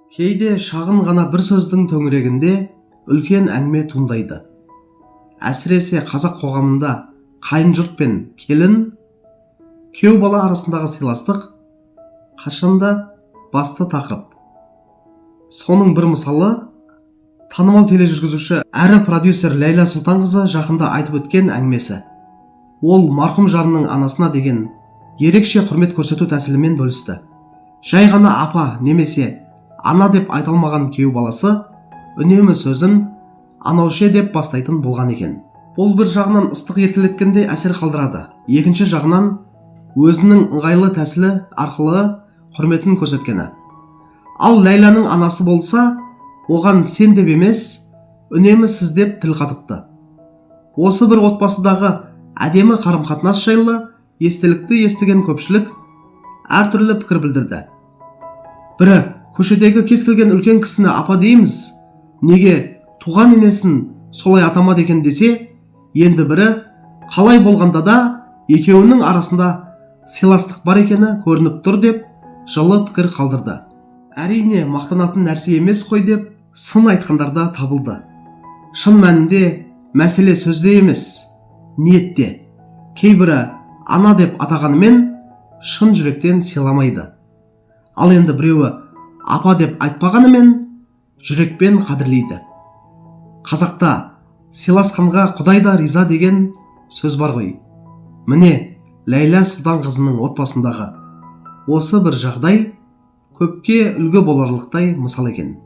Кейде шағын ғана бір сөздің төңірегінде үлкен әңгіме туындайды. Әсіресе қазақ қоғамында қайын жұрт пен келін, күйеу бала арасындағы сыйластық қашанда басты тақырып. Соның бір мысалы, танымал тележүргізуші әрі продюсер Ләйла Сұлтанқызы жақында айтып өткен әңгімесі. Ол марқұм жарының анасына деген ерекше құрмет көрсету тәсілімен бөлісті. Жай ғана апа немесе ана деп айта алмаған күйеу баласы үнемі сөзін анауше деп бастайтын болған екен. Бұл бір жағынан ыстық еркелеткенде әсер қалдырады. Екінші жағынан өзінің ыңғайлы тәсілі арқылы құрметін көрсеткені. Ал Ләйланың анасы болса, оған сен деп емес, үнемі сіз деп тіл қатыпты. Осы бір отбасыдағы әдемі қарым-қатынас жайлы естелікті естіген көпшілік әртүрлі пікір білдірді. Бірі, көшедегі кез келген үлкен кісіні апа дейміз, неге туған енесін солай атамады екен десе, енді бірі, қалай болғанда да екеуінің арасында сыйластық бар екені көрініп тұр деп жылы пікір қалдырды. Әрине мақтанатын нәрсе емес қой деп сын айтқандар да табылды. Шын мәнінде мәселе сөзде емес, ниетте. Кейбірі ана деп атағанымен шын жүректен сыйламайды. Ал енді біреуі апа деп айтпағанымен жүрекпен қадірлейді. Қазақта сыйласқанға Құдай да риза деген сөз бар ғой. Міне, Ләйла Сұлтанқызының отбасындағы осы бір жағдай көпке үлгі боларлықтай мысал екен.